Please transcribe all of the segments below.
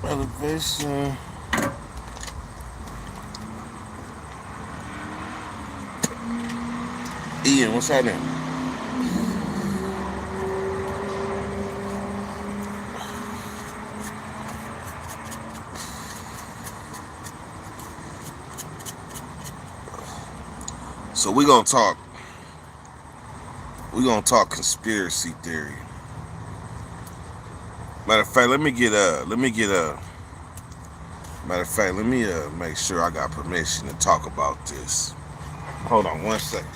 Elevation. Ian, what's happening? So we gonna talk. We gonna talk conspiracy theory. Matter of fact, Matter of fact, let me make sure I got permission to talk about this. Hold on one second.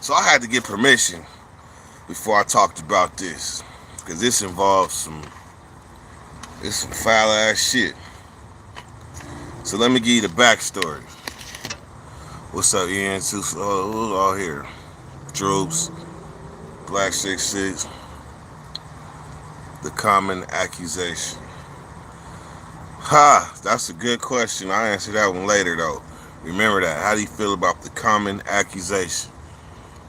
So I had to get permission before I talked about this, because this involves some foul ass shit. So let me give you the backstory. What's up, Ian? Who's all here? Droops, Black 66, the common accusation. Ha, that's a good question. I'll answer that one later though. Remember that. How do you feel about the common accusation?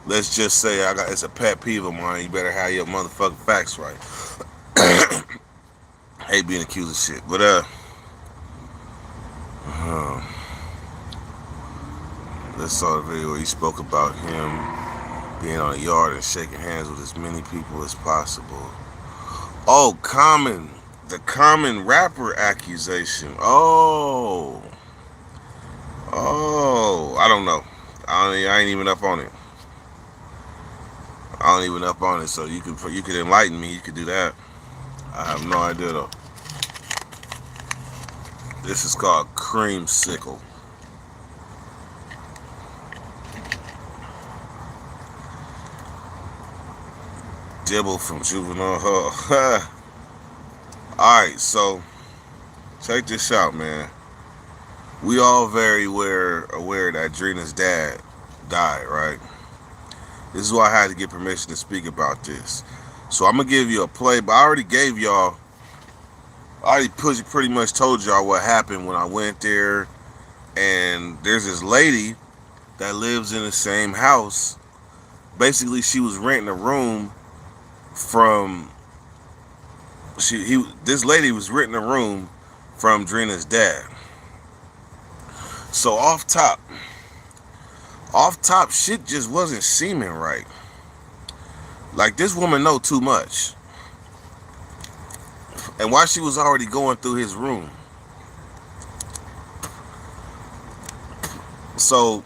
Let's just say it's a pet peeve of mine. You better have your motherfucking facts right. Hate being accused of shit. But uh let's saw the video where he spoke about him being on a yard and shaking hands with as many people as possible. Oh, the common rapper accusation. I don't know. I ain't even up on it. I don't even up on it. So you could enlighten me. You could do that. I have no idea though. This is called creamsicle. Dibble from Juvenile Hall. Alright, so check this out, man. We all very aware that Drina's dad died, right? This is why I had to get permission to speak about this. So I'm gonna give you a play, but I already pretty much told y'all what happened when I went there. And there's this lady that lives in the same house. Basically, she was renting a room from this lady was renting a room from Drina's dad. So off top, shit just wasn't seeming right. Like, this woman know too much. And while she was already going through his room. So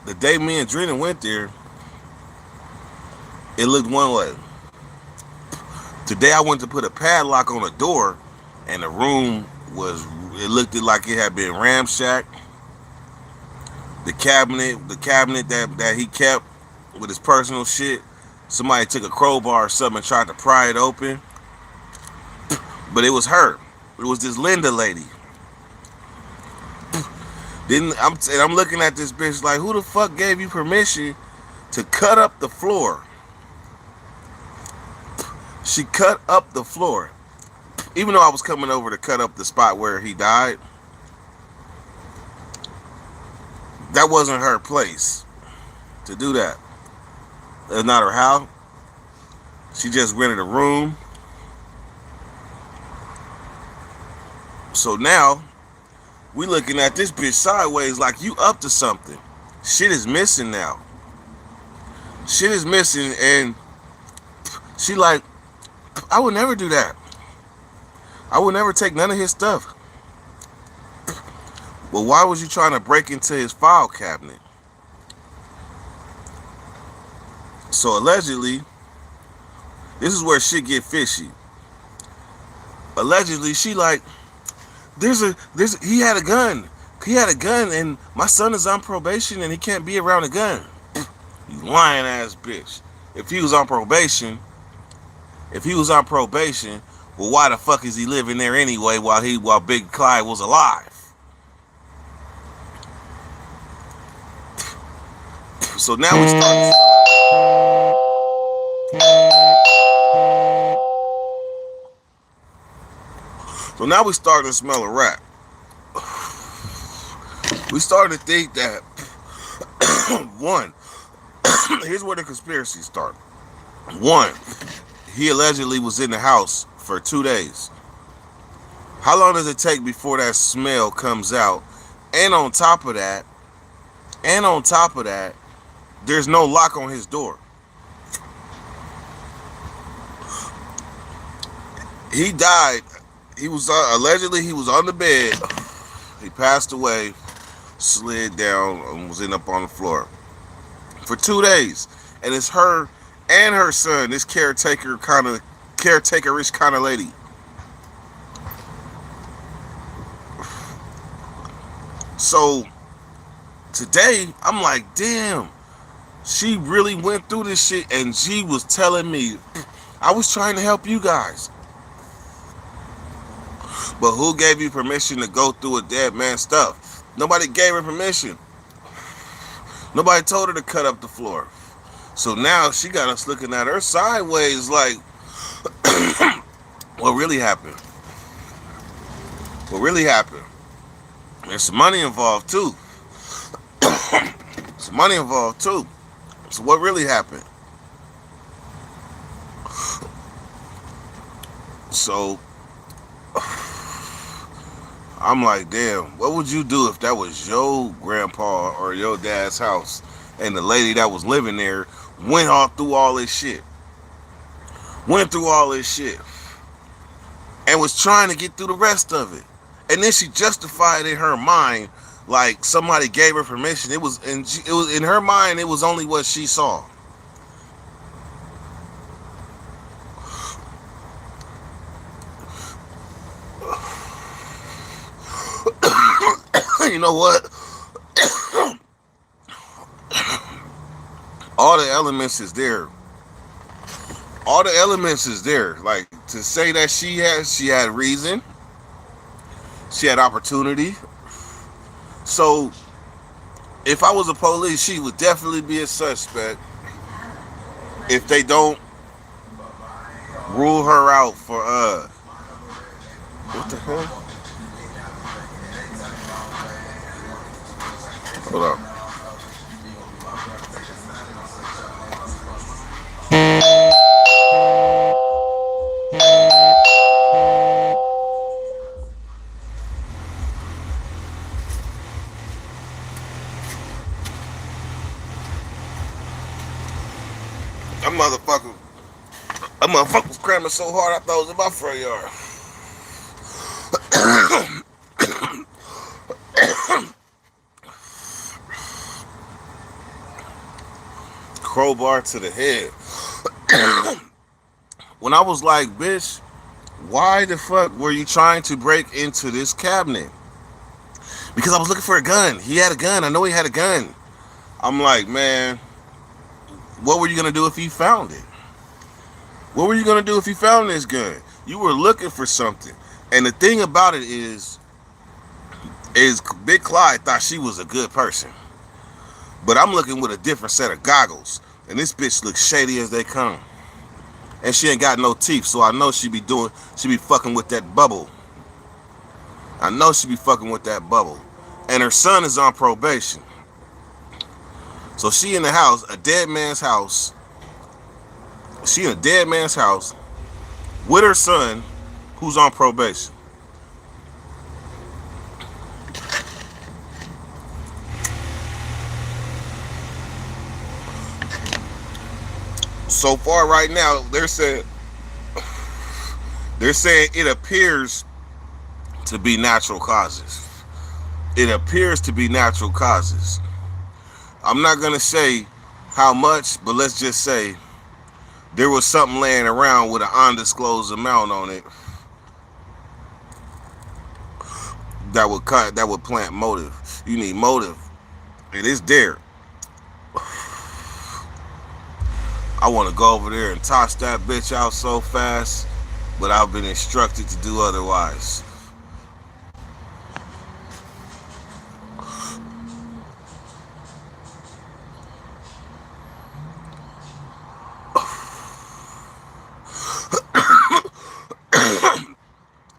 the day me and Drina went there, it looked one way. Today I went to put a padlock on the door, and the room it looked like it had been ramshacked. The cabinet that he kept with his personal shit, somebody took a crowbar or something and tried to pry it open. But it was her. It was this Linda lady. I'm looking at this bitch like, who the fuck gave you permission to cut up the floor? She cut up the floor. Even though I was coming over to cut up the spot where he died, that wasn't her place to do that. That's not her house. She just rented a room. So now We looking at this bitch sideways like you up to something. Shit is missing now. Shit is missing, and she like, I would never do that. I would never take none of his stuff. Well, why was you trying to break into his file cabinet? So allegedly, this is where shit get fishy. Allegedly, she like, he had a gun. He had a gun, and my son is on probation, and he can't be around a gun. You lying ass bitch. If he was on probation, if he was on probation, well, why the fuck is he living there anyway while Big Clyde was alive? So now we start. So now we starting to smell a rat. We starting to think that one. Here's where the conspiracy started. One, he allegedly was in the house for 2 days. How long does it take before that smell comes out? And on top of that, there's no lock on his door. He died. He was allegedly he was on the bed. He passed away, slid down, and was up on the floor for 2 days. And it's her and her son, this caretaker-ish kind of lady. So today, I'm like, damn, she really went through this shit, and she was telling me, I was trying to help you guys. But who gave you permission to go through a dead man's stuff? Nobody gave her permission. Nobody told her to cut up the floor. So now she got us looking at her sideways like, what really happened? What really happened? There's some money involved too. Some money involved too. So what really happened? So I'm like, damn, what would you do if that was your grandpa or your dad's house and the lady that was living there went all through all this shit? Went through all this shit and was trying to get through the rest of it. And then she justified in her mind like somebody gave her permission. It was in her mind, it was only what she saw. You know what? All the elements is there. All the elements is there. Like to say that she had reason. She had opportunity. So if I was a police, she would definitely be a suspect if they don't rule her out for what the hell? Hold on. That motherfucker was cramming so hard I thought it was in my front yard. Crowbar to the head. When I was like, bitch, why the fuck were you trying to break into this cabinet? Because I was looking for a gun. He had a gun. I know he had a gun. I'm like, man, what were you going to do if you found it? What were you going to do if you found this gun? You were looking for something. And the thing about it is Big Clyde thought she was a good person. But I'm looking with a different set of goggles. And this bitch looks shady as they come. And she ain't got no teeth, so I know she be fucking with that bubble. I know she be fucking with that bubble. And her son is on probation. So she in the house, a dead man's house. She in a dead man's house with her son who's on probation. So far, right now, they're saying it appears to be natural causes. It appears to be natural causes. I'm not gonna say how much, but let's just say there was something laying around with an undisclosed amount on it that would plant motive. You need motive. It is there. I want to go over there and toss that bitch out so fast, but I've been instructed to do otherwise.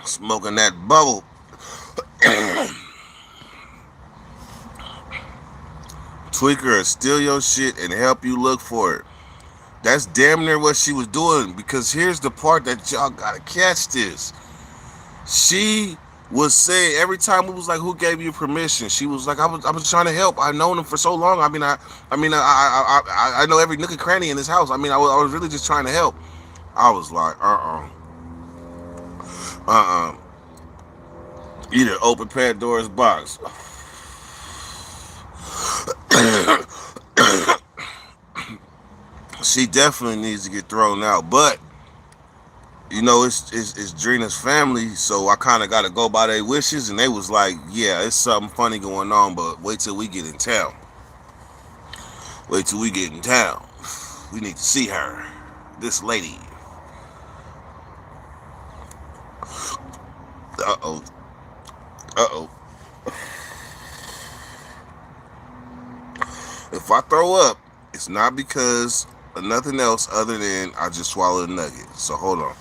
Smoking that bubble. Tweaker will steal your shit and help you look for it. That's damn near what she was doing, because here's the part that y'all gotta catch this. She was saying every time we was like, "Who gave you permission?" She was like, I was trying to help. I known him for so long. I know every nook and cranny in his house. I was really just trying to help." I was like, uh. Either open Pandora's box. She definitely needs to get thrown out, but you know, it's Drina's family, so I kind of got to go by their wishes, and they was like, "Yeah, it's something funny going on, but wait till we get in town. Wait till we get in town. We need to see her, this lady." Uh-oh. Uh-oh. If I throw up, it's not because of nothing else other than I just swallowed a nugget. So hold on.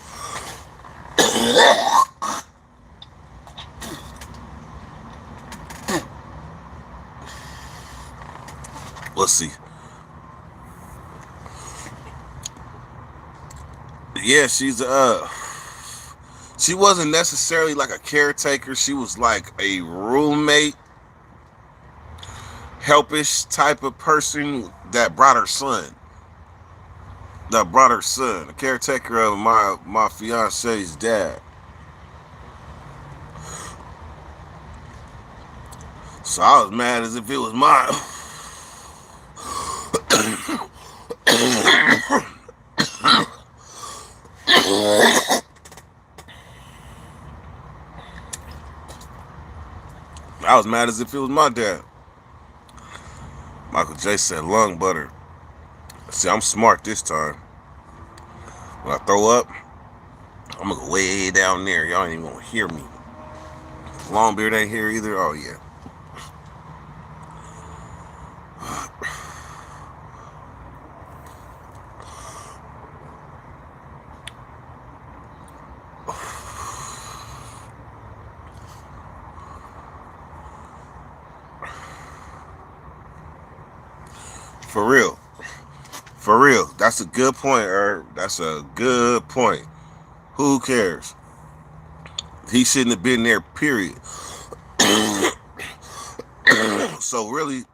Let's see. Yeah, she wasn't necessarily like a caretaker. She was like a roommate, helpish type of person that brought her son. A caretaker of my fiance's dad. So I was mad as if it was mine. I was mad as if it was my dad. Michael J said lung butter. See, I'm smart this time. When I throw up, I'm gonna go way down there. Y'all ain't even gonna hear me. Longbeard ain't here either. Oh yeah. For real. For real. That's a good point, Herb. That's a good point. Who cares? He shouldn't have been there, period. So really,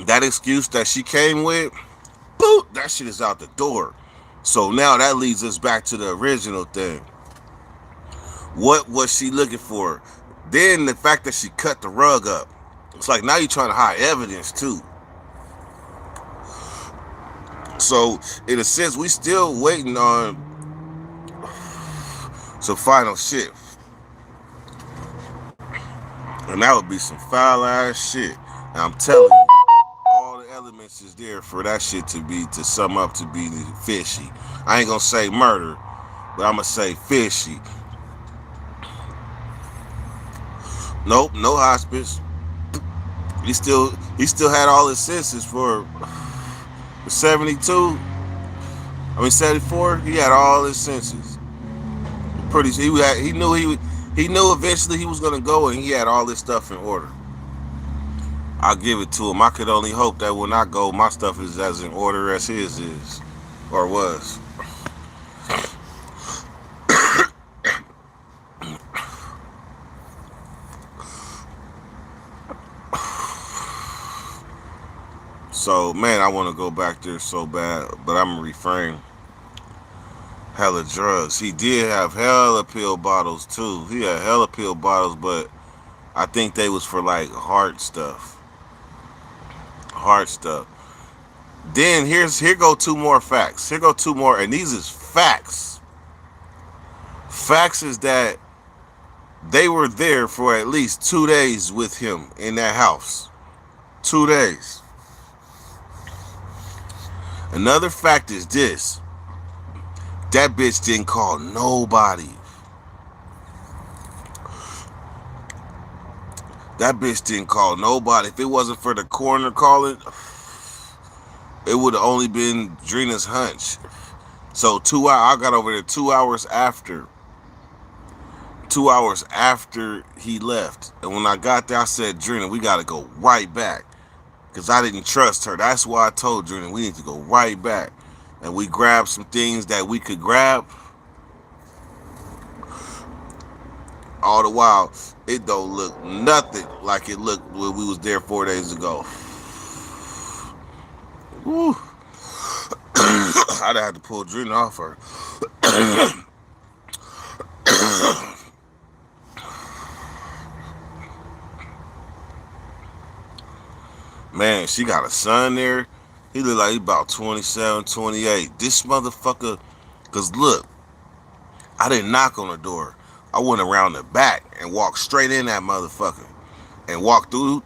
that excuse that she came with, boop, that shit is out the door. So now that leads us back to the original thing. What was she looking for? Then the fact that she cut the rug up. It's like now you're trying to hide evidence too. So in a sense, we still waiting on some final shit. And that would be some foul ass shit. And I'm telling you, all the elements is there for that shit to sum up to be fishy. I ain't gonna say murder, but I'm gonna say fishy. Nope, no hospice. He still had all his senses for 72. 74. He had all his senses. He knew eventually he was gonna go, and he had all this stuff in order. I'll give it to him. I could only hope that when I go, my stuff is as in order as his is, or was. So, man, I want to go back there so bad, but I'm gonna refrain. hella drugs. He did have hella pill bottles too. He had hella pill bottles, but I think they was for like heart stuff. Heart stuff. Then here go two more facts. Here go two more, and these is facts. Facts is that they were there for at least 2 days with him in that house. 2 days. Another fact is this. That bitch didn't call nobody. That bitch didn't call nobody. If it wasn't for the coroner calling, it would have only been Drina's hunch. So 2 hours, I got over there 2 hours after. 2 hours after he left. And when I got there, I said, Drina, we got to go right back. Because I didn't trust her. That's why I told Drina, we need to go right back. And we grabbed some things that we could grab. All the while, it don't look nothing like it looked when we was there 4 days ago. Woo. I'd have to pull Drina off her. Man, she got a son there. He look like he about 27, 28. This motherfucker, cause look, I didn't knock on the door. I went around the back and walked straight in that motherfucker. And walked through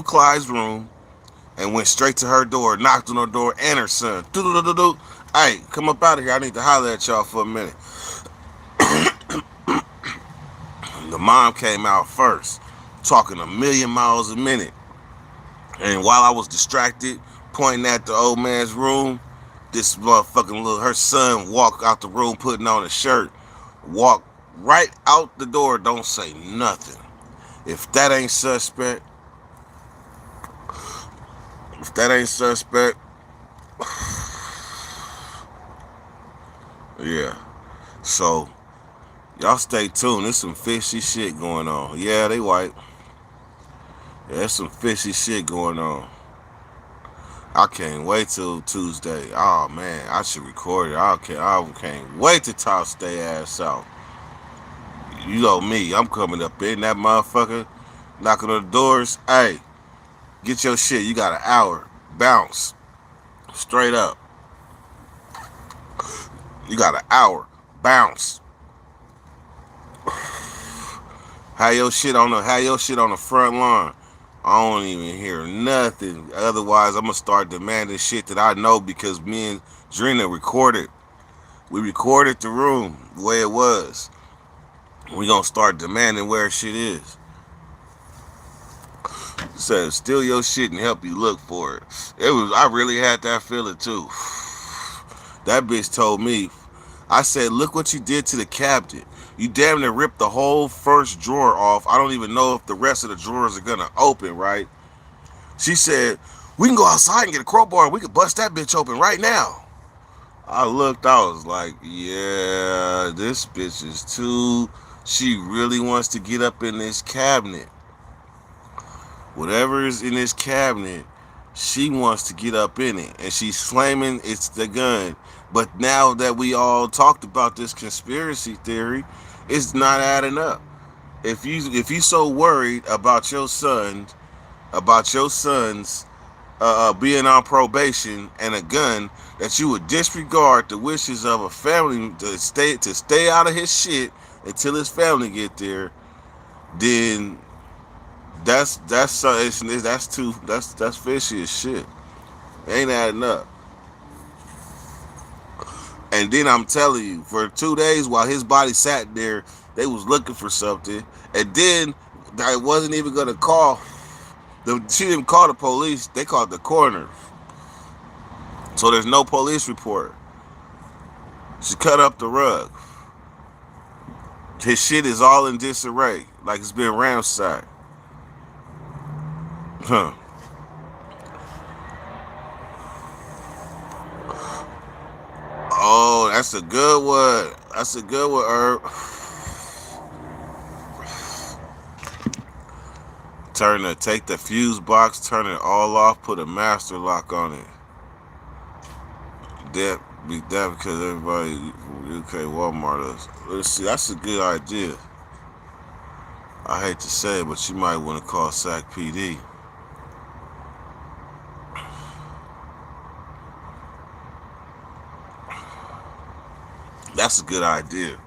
Clyde's room and went straight to her door, knocked on her door and her son. Do. Hey, come up out of here. I need to holler at y'all for a minute. The mom came out first, talking a million miles a minute. And while I was distracted, pointing at the old man's room, this motherfucking her son walked out the room putting on a shirt, walked right out the door, don't say nothing. If that ain't suspect, if that ain't suspect, yeah. So, y'all stay tuned. There's some fishy shit going on. Yeah, they white. Yeah, there's some fishy shit going on. I can't wait till Tuesday. Oh man, I should record it. I can't wait to talk stay ass out. You know me, I'm coming up in that motherfucker, knocking on the doors. Hey, get your shit. You got an hour. Bounce. Straight up. You got an hour. Bounce. Have your shit on the front lawn. I don't even hear nothing. Otherwise, I'm gonna start demanding shit that I know because me and Drina recorded. We recorded the room the way it was. We gonna start demanding where shit is. So steal your shit and help you look for it. I really had that feeling too. That bitch told me, I said, look what you did to the cabinet. You damn near ripped the whole first drawer off. I don't even know if the rest of the drawers are gonna open, right? She said, we can go outside and get a crowbar and we can bust that bitch open right now. I looked, I was like, yeah, this bitch is too, she really wants to get up in this cabinet. Whatever is in this cabinet, she wants to get up in it. And she's claiming it's the gun. But now that we all talked about this conspiracy theory, it's not adding up. If you so worried about your sons being on probation and a gun that you would disregard the wishes of a family to stay out of his shit until his family get there, then that's fishy as shit. Ain't adding up. And then I'm telling you, for 2 days while his body sat there, they was looking for something. And then I wasn't even gonna call. She didn't call the police. They called the coroner. So there's no police report. She cut up the rug. His shit is all in disarray, like it's been ransacked. Huh. Oh, that's a good one. That's a good one, Herb. Take the fuse box, turn it all off, put a master lock on it. Be that because everybody from UK Walmart is. Let's see, that's a good idea. I hate to say it, but you might want to call SAC PD. That's a good idea.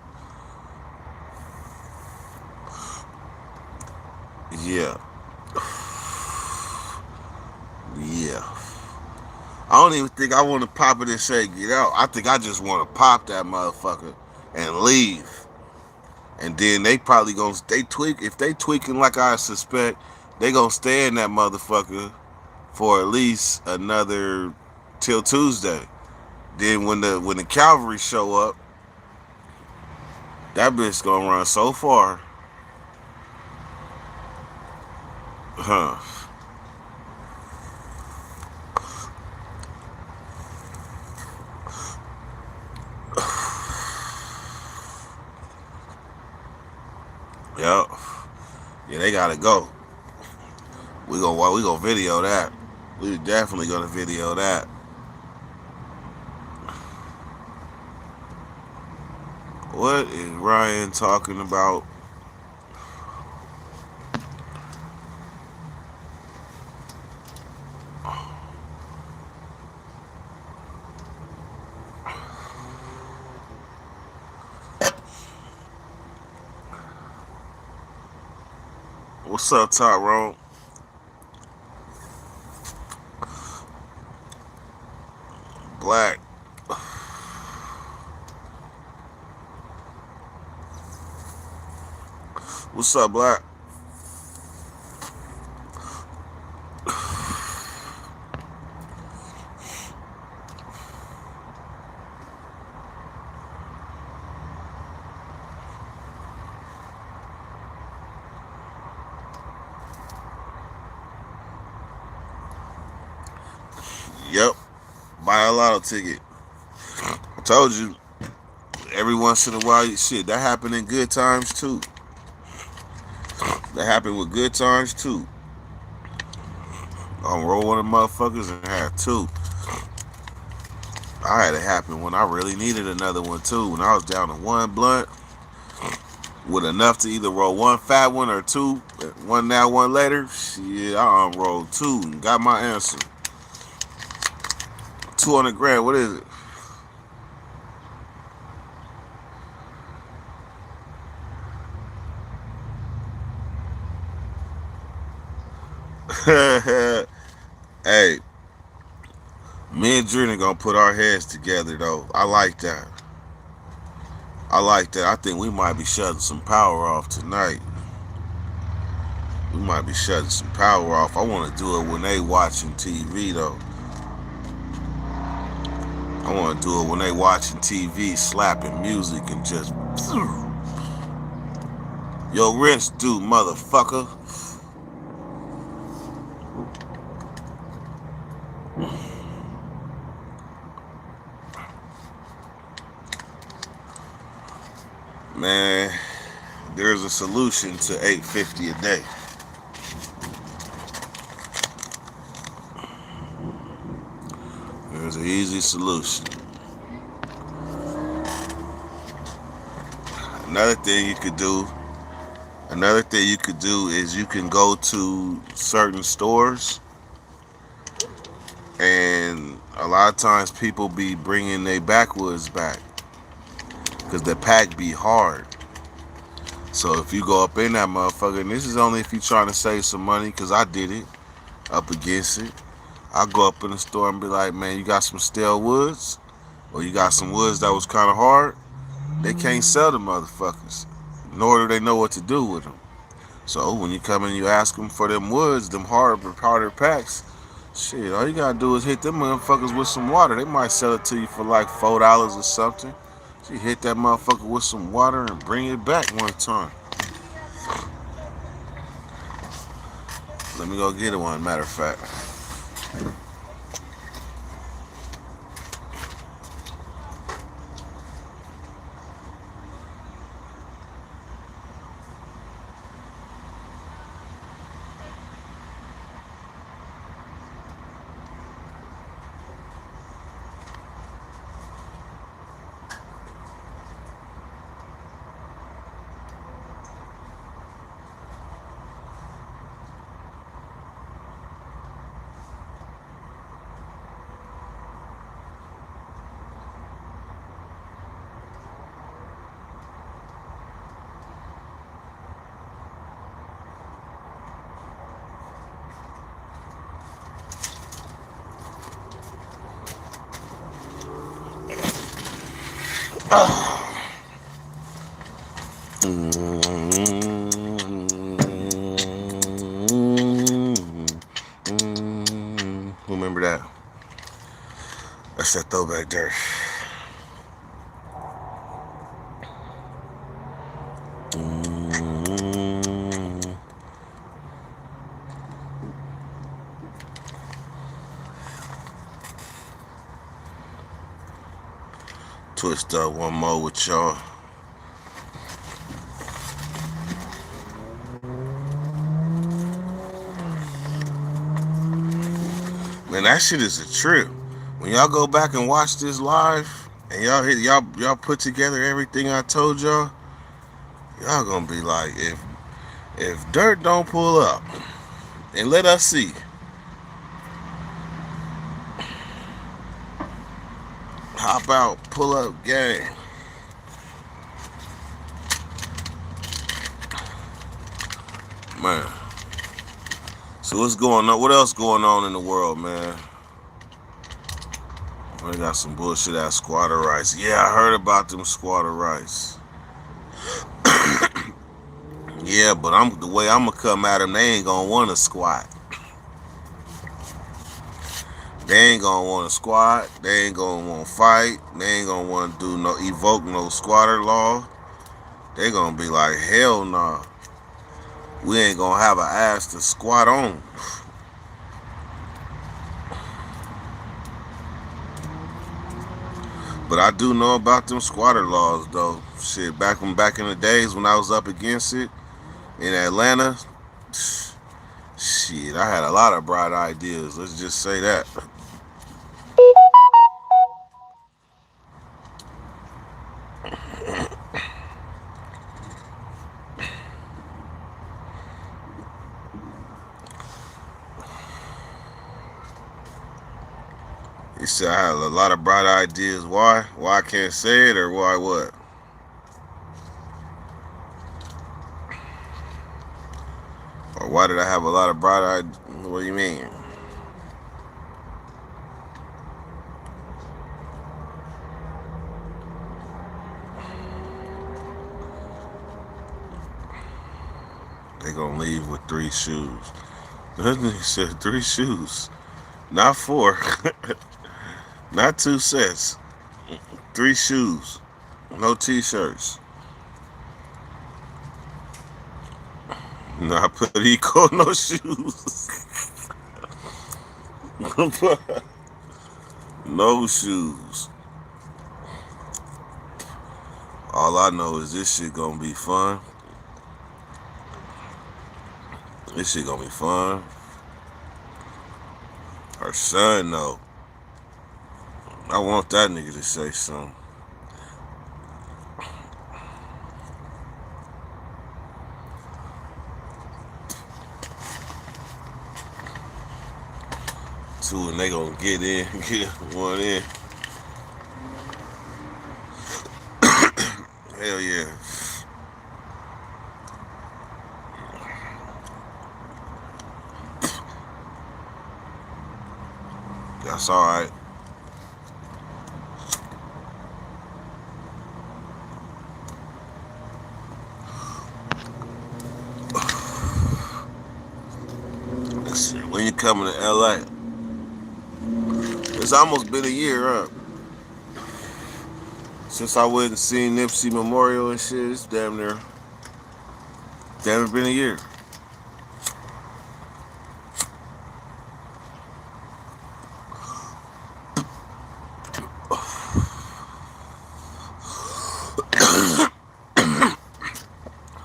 Yeah. Yeah. I don't even think I want to pop it and say get out. I think I just want to pop that motherfucker and leave. And then they probably gonna they tweak if they tweaking like I suspect, they gonna stay in that motherfucker for at least another till Tuesday. Then when the cavalry show up, that bitch gonna run so far. Huh. Yep. Yeah, they gotta go. We gonna video that. We definitely gonna video that. What is Ryan talking about? What's up, Tyrone? Black. What's up, Black? Yep. Buy a lotto ticket. I told you. Every once in a while, shit, that happened in good times too. That happened with good times too. On roll one of the motherfuckers and had two. I had it happen when I really needed another one too. When I was down to one blunt with enough to either roll one fat one or two, one now, one later. Shit, I unrolled two and got my answer. 200 grand. What is it? Hey, me and Jordan gonna put our heads together though. I like that. I like that. I think we might be shutting some power off tonight. We might be shutting some power off. I want to do it when they watching TV though. I want to do it when they watching TV, slapping music and just. Yo, rinse dude, motherfucker. Man, there's a solution to $850 a day. There's an easy solution. Another thing you could do is you can go to certain stores, and a lot of times people be bringing their backwoods back because the pack be hard. So if you go up in that motherfucker, and this is only if you trying to save some money, because I did it up against it. I go up in the store and be like, man, you got some stale woods? Or you got some woods that was kind of hard? They can't sell the motherfuckers, nor do they know what to do with them. So when you come in, you ask them for them woods, them harder packs. Shit, all you gotta do is hit them motherfuckers with some water. They might sell it to you for like $4 or something. So you hit that motherfucker with some water and bring it back one time. Let me go get it one, matter of fact. Remember that? That's that throwback there. Twist up one more with y'all. Man, that shit is a trip. When y'all go back and watch this live, and y'all put together everything I told y'all gonna be like, if Dirt don't pull up and let us see, hop out, pull up, gang. Man. So what's going on? What else going on in the world, man? We got some bullshit ass squatter rights. Yeah, I heard about them squatter rights. Yeah, but the way I'm gonna come at them, they ain't gonna want to squat. They ain't gonna want to squat. They ain't gonna want to fight. They ain't gonna want to evoke no squatter law. They gonna be like, hell nah. We ain't gonna have an ass to squat on. But I do know about them squatter laws though. Shit, back in the days when I was up against it in Atlanta, shit, I had a lot of bright ideas. Let's just say that. He said I had a lot of bright ideas. Why? Why I can't say it, or why what? Or why did I have a lot of bright ideas? What do you mean? They gonna leave with 3 shoes. That nigga said 3 shoes, not 4, not 2 sets, 3 shoes, no t-shirts. No, I put eco no shoes. No shoes. All I know is this shit gonna be fun. This shit gonna be fun. Her son, though. I want that nigga to say something. Two and they gonna get in, get one in. Hell yeah. That's alright. When you coming to LA? It's almost been a year up. Since I went and seen Nipsey Memorial and shit, it's damn near been a year.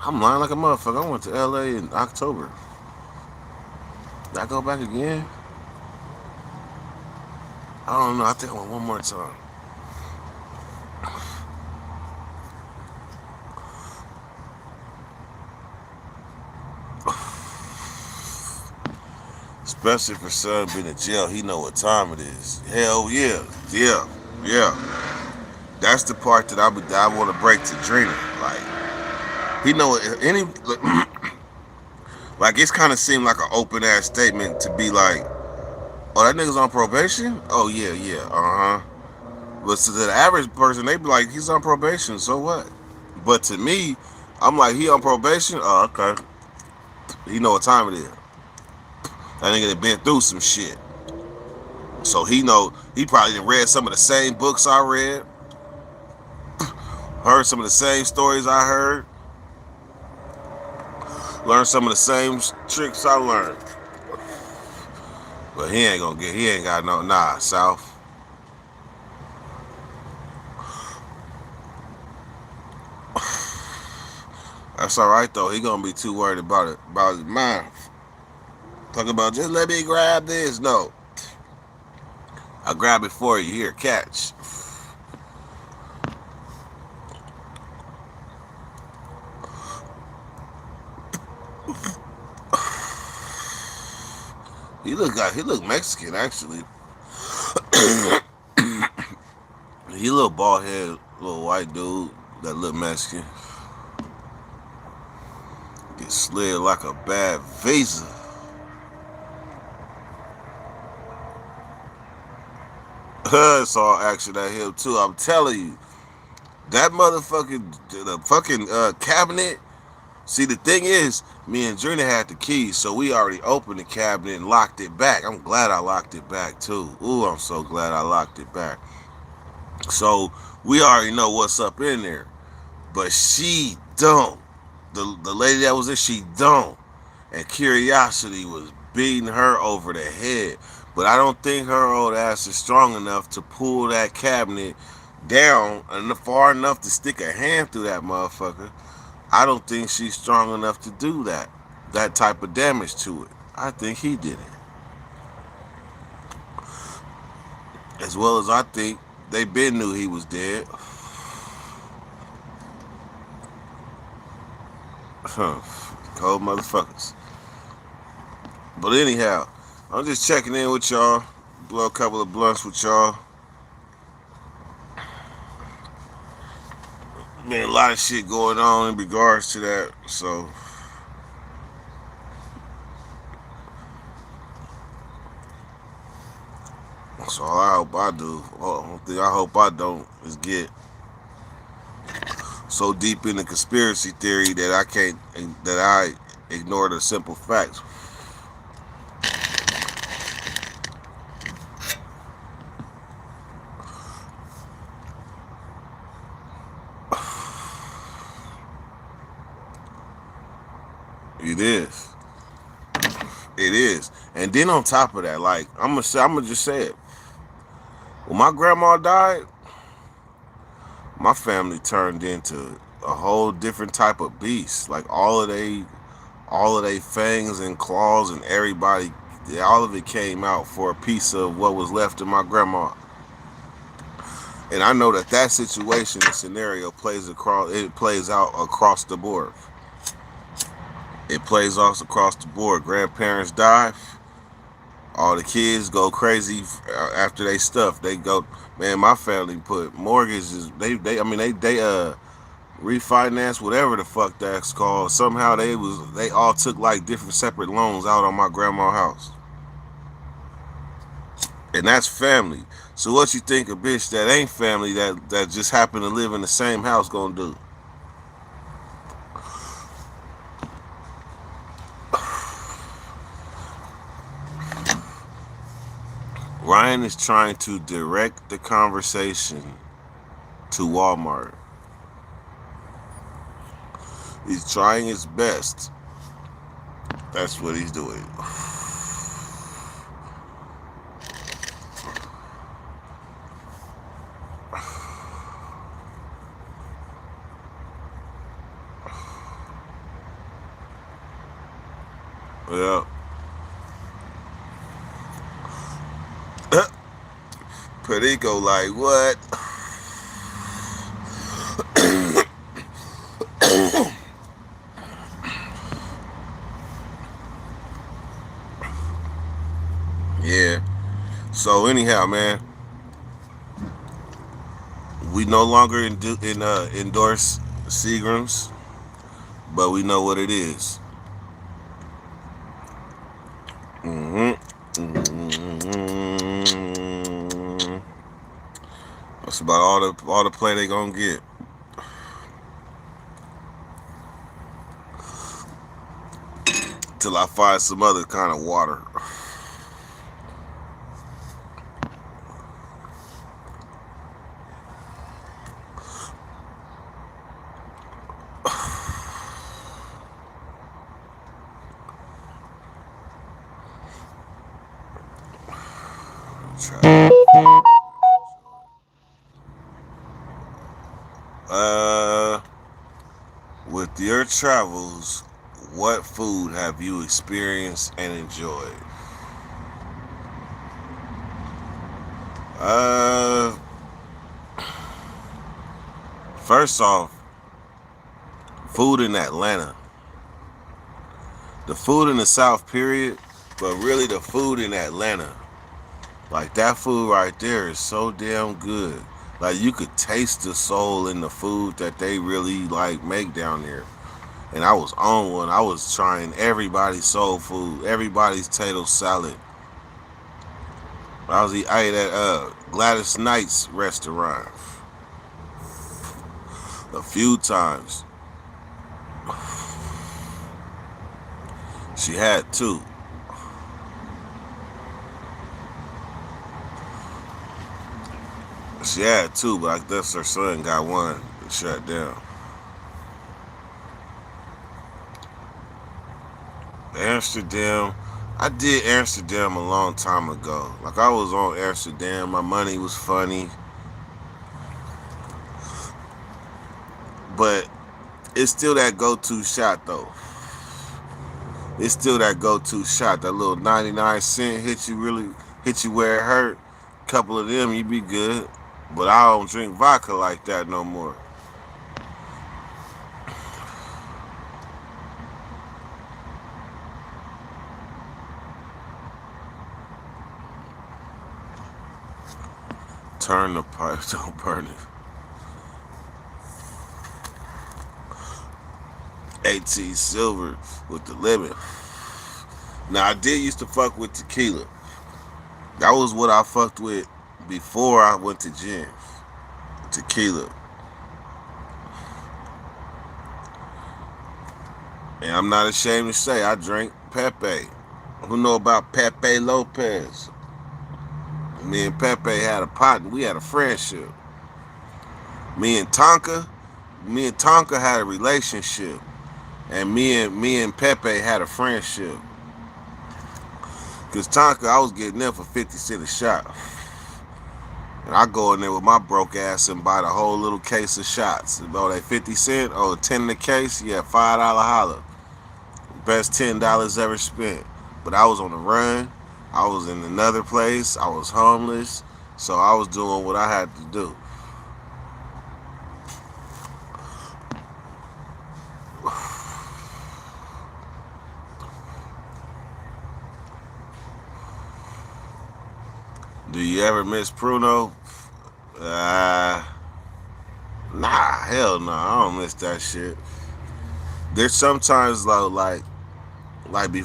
I'm lying like a motherfucker. I went to LA in October. Did I go back again? I don't know. I think I went one more time. Especially for son being in jail, he know what time it is. Hell yeah, yeah. That's the part that I want to break to Drina. Like he know any like it's kind of seemed like an open ass statement to be like, oh that nigga's on probation. Oh yeah, uh huh. But to the average person, they be like, he's on probation, so what? But to me, I'm like, he on probation? Oh, okay. He know what time it is. That nigga done been through some shit. So he know, he probably done read some of the same books I read, heard some of the same stories I heard, learned some of the same tricks I learned. But he ain't got no, nah, South. That's all right though. He gonna be too worried about his mind. Talk about just let me grab this. No, I grab it for you. Here, catch. He look Mexican actually. He a little bald head, little white dude that look Mexican. Get slid like a bad visa. Saw action at him too. I'm telling you, that the fucking cabinet. See, the thing is, me and Drina had the keys, so we already opened the cabinet and locked it back. I'm glad I locked it back too. Ooh, I'm so glad I locked it back. So we already know what's up in there, but she don't. The lady that was there, she don't. And curiosity was beating her over the head. But I don't think her old ass is strong enough to pull that cabinet down and far enough to stick a hand through that motherfucker. I don't think she's strong enough to do that type of damage to it. I think he did it. As well as I think they been knew he was dead. Cold motherfuckers. But anyhow, I'm just checking in with y'all. Blow a couple of blunts with y'all. Man, a lot of shit going on in regards to that. So all I hope I do, one thing I hope I don't is get so deep in the conspiracy theory that I ignore the simple facts. It is. It is. And then on top of that, like I'm gonna just say it. When my grandma died, my family turned into a whole different type of beast. Like all of they fangs and claws and everybody, all of it came out for a piece of what was left of my grandma. And I know that situation and scenario plays out across the board. It plays off across the board. Grandparents die, all the kids go crazy after they stuff. They go, man. My family put mortgages. They refinance whatever the fuck that's called. Somehow they all took like different separate loans out on my grandma's house, and that's family. So what you think a bitch that ain't family that just happened to live in the same house gonna do? Ryan is trying to direct the conversation to Walmart. He's trying his best. That's what he's doing. Yeah. Perico like what? Yeah. So anyhow, man, we no longer endorse Seagrams, but we know what it is. Mm-hmm. Mm-hmm. That's about all the play they gonna get. Till I find some other kind of water. Uh, with your travels, what food have you experienced and enjoyed? Uh, First off, food in Atlanta. The food in the South, period, but really the food in Atlanta. Like that food right there is so damn good. Like you could taste the soul in the food that they really like make down there. And I was on one. I was trying everybody's soul food, everybody's potato salad. I ate at Gladys Knight's restaurant a few times. She had two. She had two, but I guess her son got one and shut down. Amsterdam. I did Amsterdam a long time ago. Like I was on Amsterdam. My money was funny. But it's still that go-to shot though. It's still that go-to shot. That little 99 cent hit you where it hurt. Couple of them, you be good. But I don't drink vodka like that no more. Turn the pipe, don't burn it. AT Silver with the lemon. Now I did used to fuck with tequila. That was what I fucked with before I went to gym. Tequila. And I'm not ashamed to say I drank Pepe. Who know about Pepe Lopez? Me and Pepe had a partner. We had a friendship. Me and Tonka, me and Tonka had a relationship, and me and Pepe had a friendship. Cause Tonka, I was getting them for 50 cents a shot, and I go in there with my broke ass and buy the whole little case of shots. About that 50 cent, oh 10 in the case, yeah, $5 holler. Best $10 ever spent. But I was on the run. I was in another place. I was homeless, so I was doing what I had to do. Do you ever miss Pruno? Uh, Nah, hell no. I don't miss that shit. There's sometimes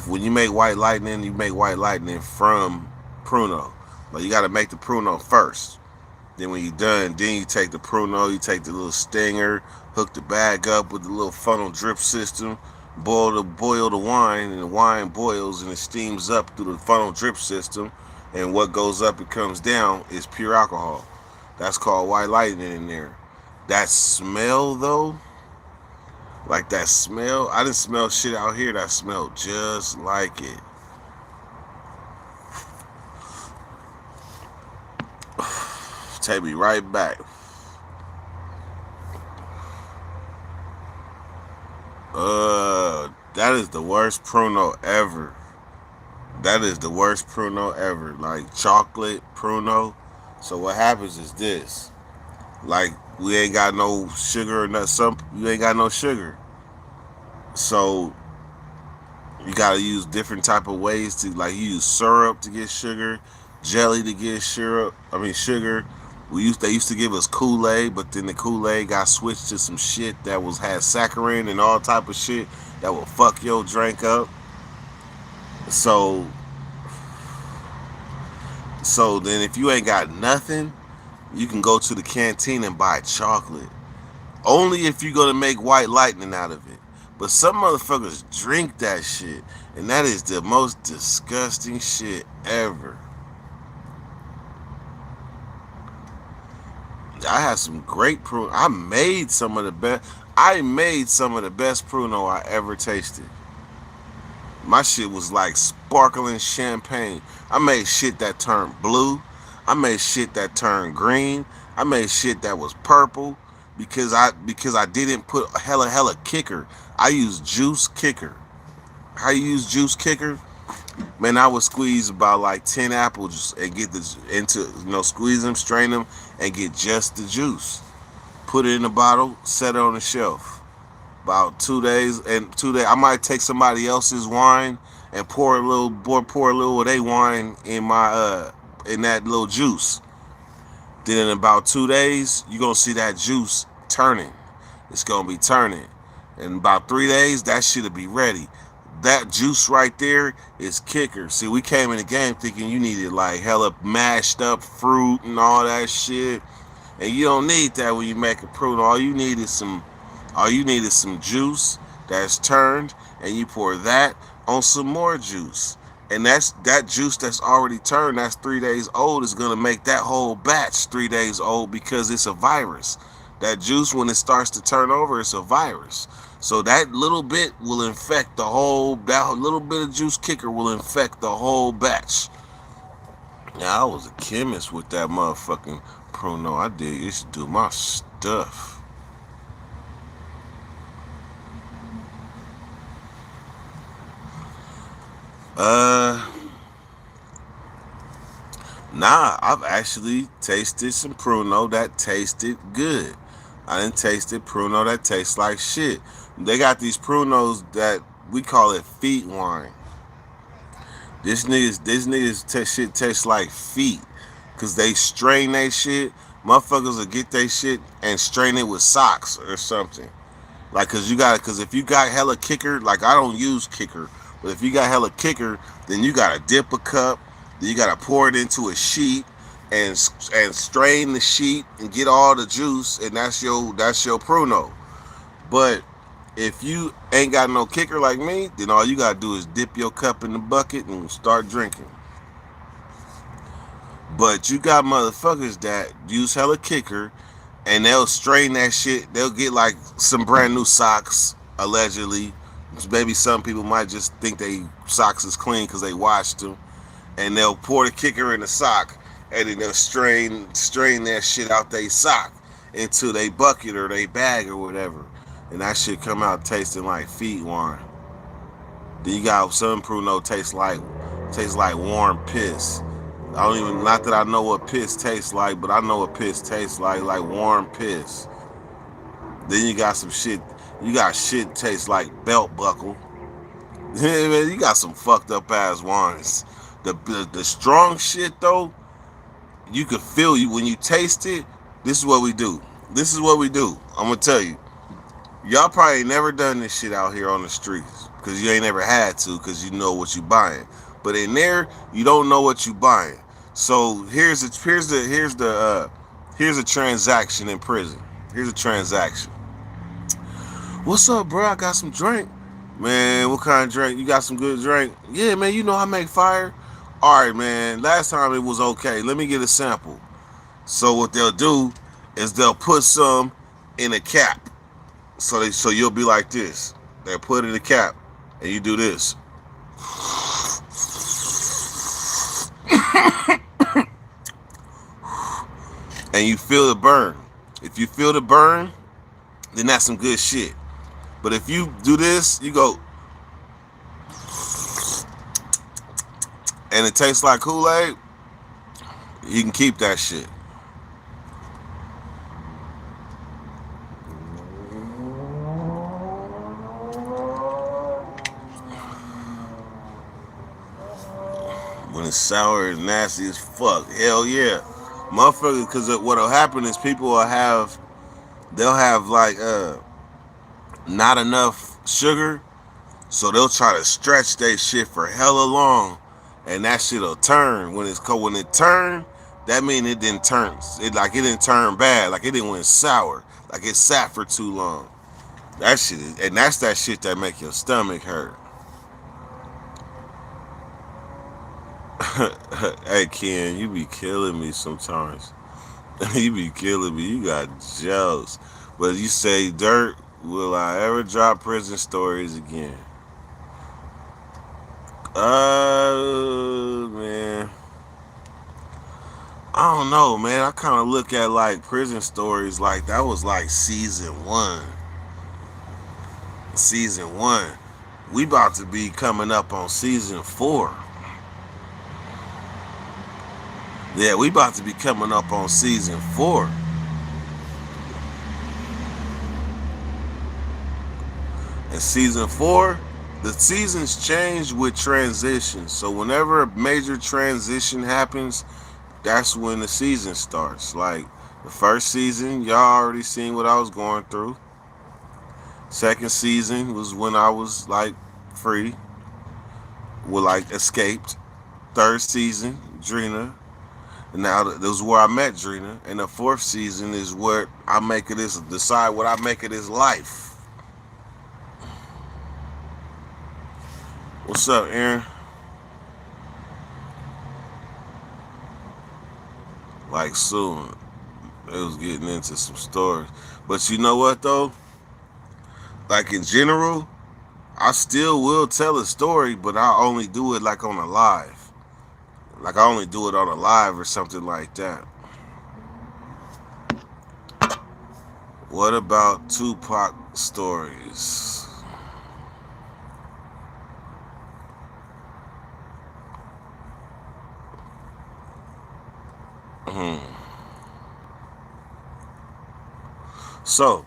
when you make White Lightning, you make White Lightning from Pruno. Like you got to make the Pruno first. Then when you're done, then you take the Pruno, you take the little stinger, hook the bag up with the little funnel drip system, boil the wine, and the wine boils and it steams up through the funnel drip system, and what goes up and comes down is pure alcohol. That's called White Lightning in there. That smell though, like that smell, I didn't smell shit out here that smelled just like it. Take me right back. That is the worst Pruno ever. That is the worst Pruno ever. Like chocolate Pruno. So what happens is this. Like we ain't got no sugar or not some you ain't got no sugar. So you gotta use different type of ways to like you use syrup to get sugar, jelly to get syrup. I mean sugar. They used to give us Kool-Aid, but then the Kool-Aid got switched to some shit that had saccharin and all type of shit that will fuck your drink up. So then if you ain't got nothing, You can go to the canteen and buy chocolate. Only if you're gonna make white lightning out of it. But some motherfuckers drink that shit, and that is the most disgusting shit ever. I had some great Pruno. I made some of the best. I made some of the best Pruno I ever tasted. My shit was like sparkling champagne. I made shit that turned blue. I made shit that turned green. I made shit that was purple because I didn't put hella kicker. I used juice kicker. How you use juice kicker? Man, I would squeeze about like 10 apples and get the into squeeze them, strain them, and get just the juice. Put it in a bottle, set it on the shelf. About 2 days, and 2 days I might take somebody else's wine and pour a little of their wine in my in that little juice. Then in about 2 days, you're gonna see that juice turning. It's gonna be turning. In about 3 days, that shit'll be ready. That juice right there is kicker. See, we came in the game thinking you needed like hella mashed up fruit and all that shit. And you don't need that when you make a prune. All you need is some juice that's turned, and you pour that on some more juice. And that juice that's already turned, that's 3 days old, is gonna make that whole batch 3 days old because it's a virus. That juice, when it starts to turn over, it's a virus. So that little bit will infect the whole. That little bit of juice kicker will infect the whole batch. Yeah, I was a chemist with that motherfucking Pruno. I did used to do my stuff. Uh, nah, I've actually tasted some Pruno that tasted good. I didn't taste it Pruno that tastes like shit. They got these Prunos that we call it feet wine. This niggas shit tastes like feet, cause they strain they shit. Motherfuckers will get they shit and strain it with socks or something. Like, cause if you got hella kicker, like I don't use kicker, but if you got hella kicker, then you gotta dip a cup, then you gotta pour it into a sheet and strain the sheet and get all the juice, and that's your Pruno. But if you ain't got no kicker like me, then all you gotta do is dip your cup in the bucket and start drinking. But you got motherfuckers that use hella kicker and they'll strain that shit. They'll get like some brand new socks, allegedly. Maybe some people might just think they socks is clean because they washed them. And they'll pour the kicker in the sock and then they'll strain that shit out they sock into they bucket or they bag or whatever. And that shit come out tasting like feet wine. Then you got some Pruno tastes like warm piss. I don't even, not that I know what piss tastes like, but I know what piss tastes like warm piss. Then you got some shit, you got shit tastes like belt buckle. Man, you got some fucked up ass wines. The strong shit though, you can feel you when you taste it. This is what we do. This is what we do. I'm gonna tell you. Y'all probably ain't never done this shit out here on the streets because you ain't never had to because you know what you buying. But in there, you don't know what you buying. So here's a transaction in prison. Here's a transaction. What's up, bro? I got some drink. Man, what kind of drink? You got some good drink? Yeah, man, you know I make fire. All right, man. Last time it was okay. Let me get a sample. So what they'll do is they'll put some in a cap. So you'll be like this. They'll put it in a cap, and you do this. And you feel the burn. If you feel the burn, then that's some good shit. But if you do this, you go, and it tastes like Kool-Aid, you can keep that shit. When it's sour and nasty as fuck, hell yeah, motherfucker. Because what'll happen is they'll have like not enough sugar, so they'll try to stretch that shit for hella long, and that shit'll turn when it's cold. When it turn, that mean it didn't turn it didn't turn bad, like it didn't went sour, like it sat for too long. That shit is, and that's that shit that make your stomach hurt. Hey Ken, you be killing me sometimes. You be killing me. You got jokes. But you say, Dirt, will I ever drop prison stories again? Man. I don't know, man. I kind of look at like prison stories like that was like season one. Season one. We about to be coming up on season four. Yeah, we about to be coming up on season four. And season four, the seasons change with transitions. So whenever a major transition happens, that's when the season starts. Like the first season, y'all already seen what I was going through. Second season was when I was like free, well, like escaped. Third season, Drina. And now that was where I met Drina. And the fourth season is what I make of this, decide what I make of this life. What's up, Aaron? Like soon, they was getting into some stories. But you know what though? Like in general, I still will tell a story, but I only do it like on a live. Like I only do it on a live or something like that. What about Tupac stories? Hmm. So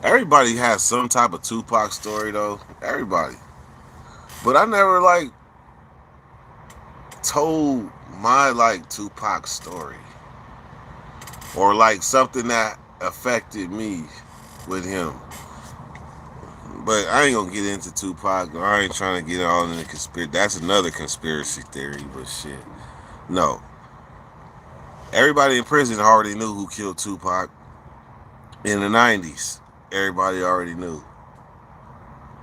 everybody has some type of Tupac story though. Everybody. But I never like told my like Tupac story. Or like something that affected me with him. But I ain't gonna get into Tupac. I ain't trying to get all in the conspiracy. That's another conspiracy theory, but shit. No. Everybody in prison already knew who killed Tupac in the 90s. Everybody already knew.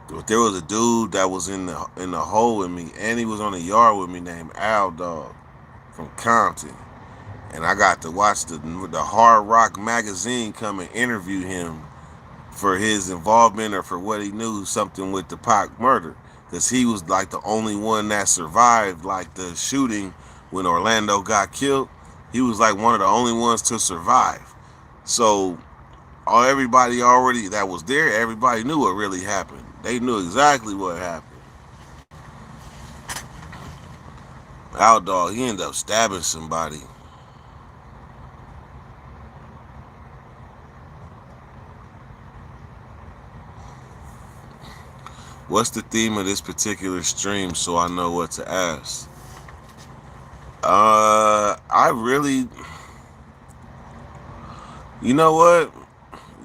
But there was a dude that was in the hole with me, and he was on the yard with me named Al Dog from Compton. And I got to watch the Hard Rock magazine come and interview him for his involvement or for what he knew something with the Pac murder, because he was like the only one that survived like the shooting when Orlando got killed. He was like one of the only ones to survive. So everybody already that was there, everybody knew what really happened. They knew exactly what happened. Outdog, he ended up stabbing somebody. What's the theme of this particular stream so I know what to ask? I really, you know what?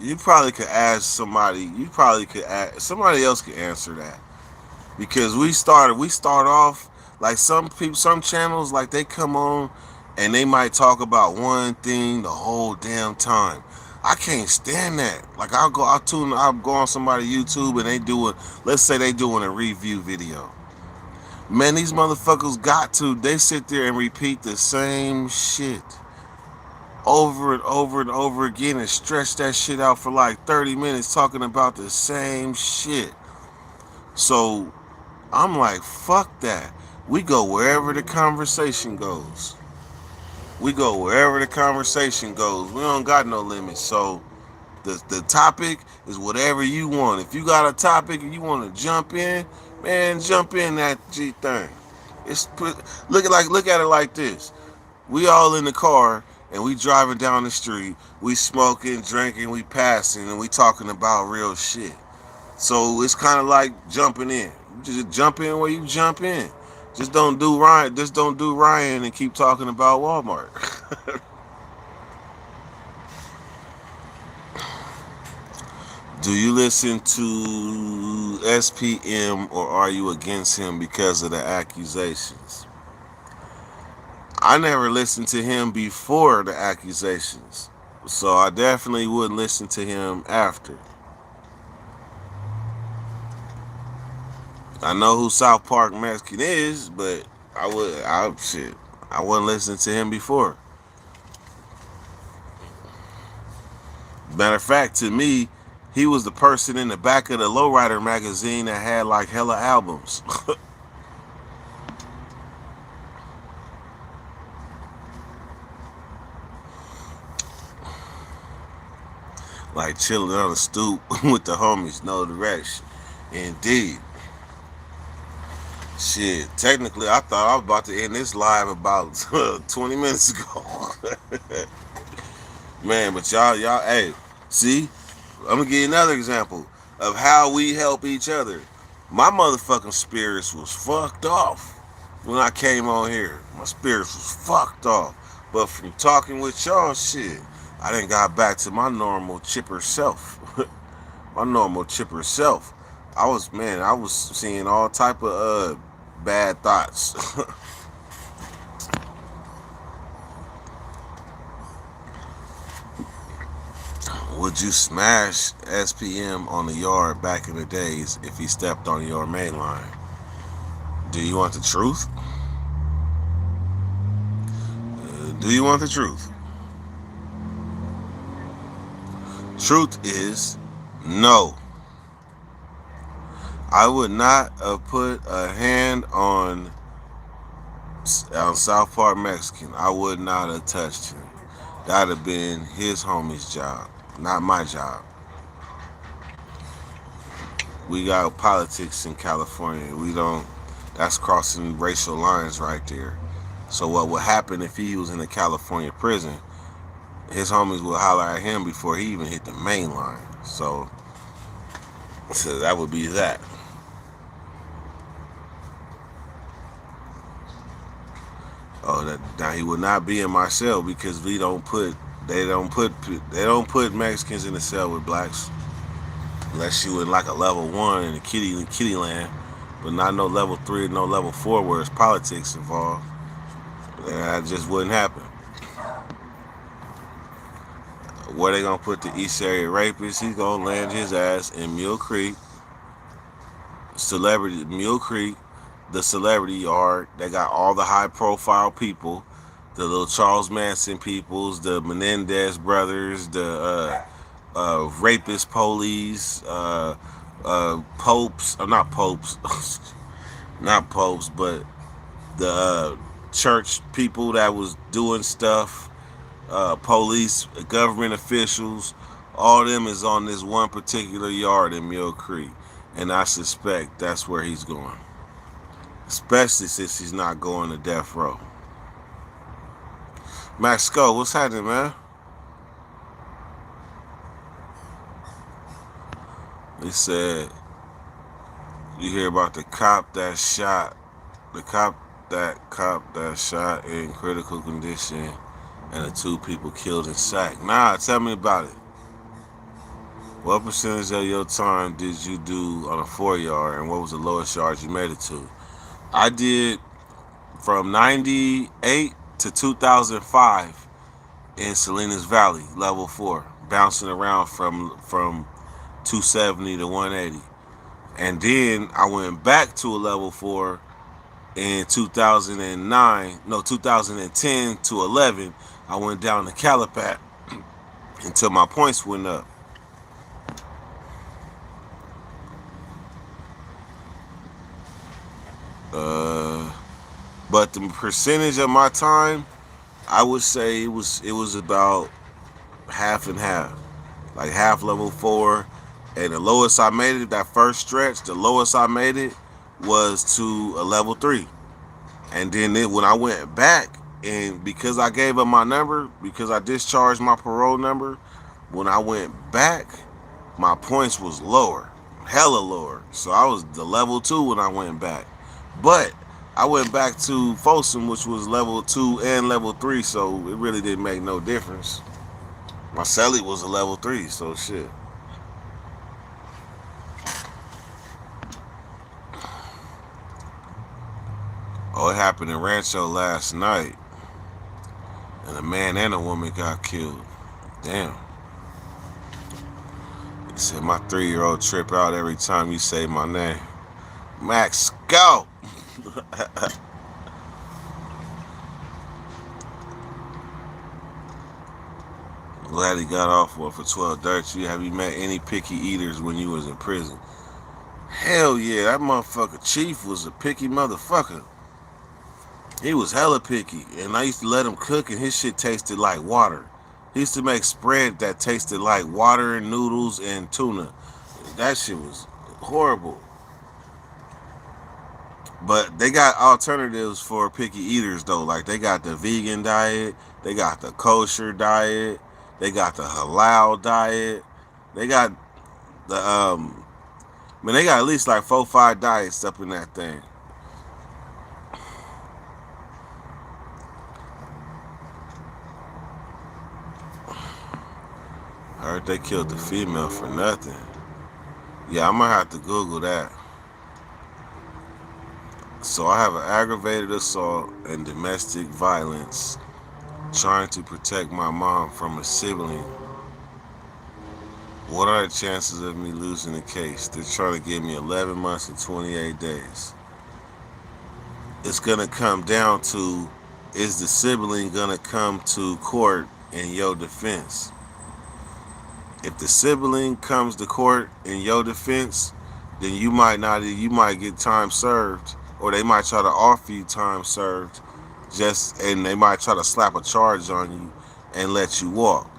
You probably could ask somebody. You probably could ask somebody else could answer that because we start off like some people, some channels like they come on and they might talk about one thing the whole damn time. I can't stand that. Like I'll go on somebody YouTube and they do it. Let's say they doing a review video. Man, these motherfuckers got to. They sit there and repeat the same shit over and over and over again and stretch that shit out for like 30 minutes talking about the same shit. So I'm like, fuck that. We go wherever the conversation goes. We go wherever the conversation goes. We don't got no limits. So the topic is whatever you want. If you got a topic and you want to jump in, man, jump in that G thing. It's look at it like this. We all in the car and we driving down the street. We smoking, drinking, we passing, and we talking about real shit. So it's kind of like jumping in. You just jump in where you jump in. Just don't do Ryan. Just don't do Ryan and keep talking about Walmart. Do you listen to SPM or are you against him because of the accusations? I never listened to him before the accusations, so I definitely wouldn't listen to him after. I know who South Park Mexican is, but I wouldn't listen to him before. Matter of fact, to me, he was the person in the back of the Lowrider magazine that had like hella albums. Like chilling on the stoop with the homies, no direction. Indeed. Shit, technically, I thought I was about to end this live about 20 minutes ago. Man, but y'all, hey, see, I'm gonna give you another example of how we help each other. My motherfucking spirits was fucked off when I came on here. My spirits was fucked off. But from talking with y'all, shit, I didn't got back to my normal chipper self. My normal chipper self. I was seeing all type of bad thoughts. Would you smash SPM on the yard back in the days if he stepped on your main line? Do you want the truth? Do you want the truth? Truth is no. I would not have put a hand on South Park Mexican. I would not have touched him. That'd have been his homie's job, not my job. We got politics in California. We don't. That's crossing racial lines right there. So what would happen if he was in a California prison? His homies would holler at him before he even hit the main line. So that would be that. Oh, that now he would not be in my cell because they don't put Mexicans in the cell with blacks unless you in like a level 1 in the kitty land, but not no level 3, no level 4 where it's politics involved. That just wouldn't happen. Where they gonna put the East Area rapist? He's gonna land his ass in Mule Creek, Mule Creek, the celebrity yard. They got all the high profile people, the little Charles Manson peoples, the Menendez brothers, the rapist police, popes, or not popes, not popes, but the church people that was doing stuff, police, government officials, all of them is on this one particular yard in Mule Creek. And I suspect that's where he's going. Especially since he's not going to death row. Max Skull, what's happening, man? He said, you hear about the cop that shot in critical condition and the 2 people killed in Sac. Nah, tell me about it. What percentage of your time did you do on a 4-yard, and what was the lowest yard you made it to? I did from 98 to 2005 in Salinas Valley, level 4, bouncing around from 270 to 180. And then I went back to a level 4 in 2010 to 11. I went down to Calipat until my points went up. But the percentage of my time, I would say it was about half and half, like half level 4, and the lowest I made it that first stretch. The lowest I made it was to a level 3, and then when I went back, and because I gave up my number, because I discharged my parole number, when I went back, my points was lower, hella lower. So I was the level 2 when I went back, but I went back to Folsom, which was level 2 and level 3, so it really didn't make no difference. My celly was a level 3, so shit. Oh, it happened in Rancho last night. man and a woman got killed. Damn. He said my 3-year-old trip out every time you say my name. Max, go! Glad he got off for 12 dirt. Have you met any picky eaters when you was in prison? Hell yeah, that motherfucker Chief was a picky motherfucker. He was hella picky, and I used to let him cook, and his shit tasted like water. He used to make spread that tasted like water and noodles and tuna. That shit was horrible. But they got alternatives for picky eaters though. Like they got the vegan diet, they got the kosher diet, they got the halal diet, they got the man, they got at least like 4-5 diets up in that thing. I heard they killed the female for nothing. Yeah, I'm gonna have to Google that. So I have an aggravated assault and domestic violence, trying to protect my mom from a sibling. What are the chances of me losing the case? They're trying to give me 11 months and 28 days. It's gonna come down to, is the sibling gonna come to court in your defense? If the sibling comes to court in your defense, then you might get time served, or they might try to offer you time served, and they might try to slap a charge on you and let you walk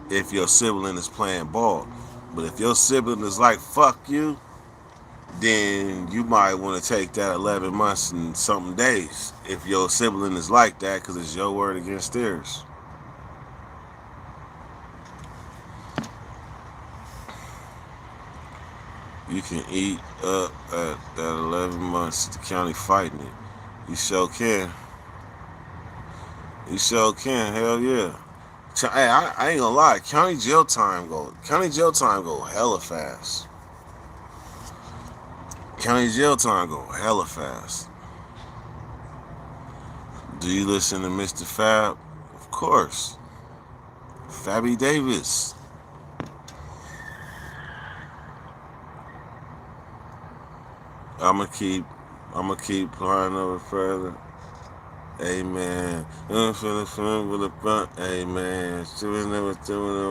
if your sibling is playing ball. But if your sibling is like fuck you, then you might want to take that 11 months and something days. If your sibling is like that, because it's your word against theirs. You can eat up at that 11 months the county fighting it. You sure can. You sure can. Hell yeah. Hey, I ain't gonna lie. County jail time go hella fast. County jail time go hella fast. Do you listen to Mr. Fab? Of course. Fabby Davis. I'ma keep flying over further. Amen. I'm feeling with a front. Amen. Doing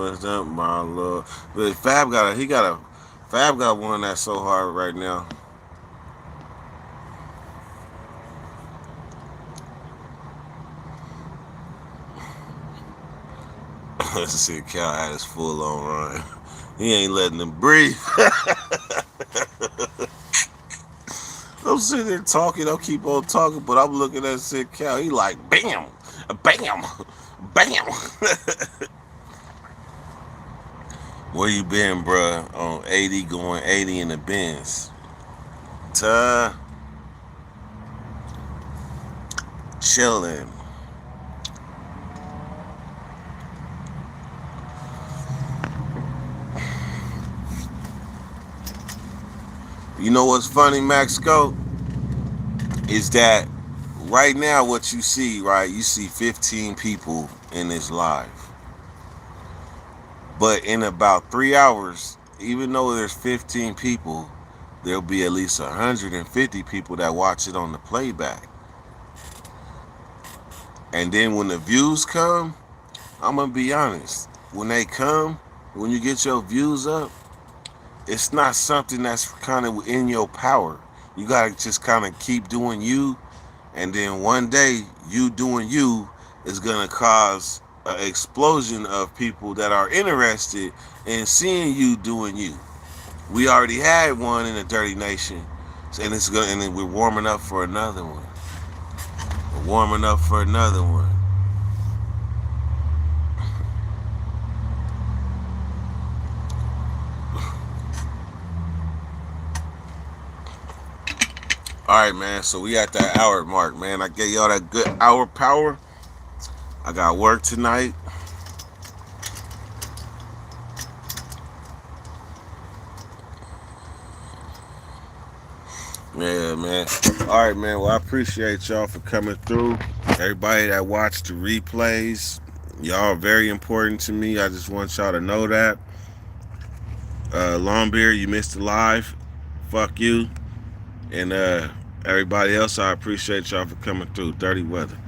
what's up, my Lord. But Fab got one that's so hard right now. Let's see, Cal had his full on run. He ain't letting them breathe. I'm sitting there talking, I'll keep on talking, but I'm looking at Sid Cal. He like, bam, bam, bam. Where you been, bruh? On 80, going 80 in the Benz. Chilling. You know what's funny, Max Scope? Is that right now what you see, right? You see 15 people in this live. But in about 3 hours, even though there's 15 people, there'll be at least 150 people that watch it on the playback. And then when the views come, I'm gonna be honest. When they come, when you get your views up, it's not something that's kind of in your power. You gotta just kind of keep doing you, and then one day you doing you is gonna cause an explosion of people that are interested in seeing you doing you. We already had one in the Dirty Nation, and then we're warming up for another one. We're warming up for another one. All right, man. So we at that hour mark, man. I gave y'all that good hour power. I got work tonight. Yeah, man. All right, man. Well, I appreciate y'all for coming through. Everybody that watched the replays, Y'all are very important to me. I just want y'all to know that. Longbeard, you missed the live. Fuck you. And everybody else, I appreciate y'all for coming through. Dirty Weather.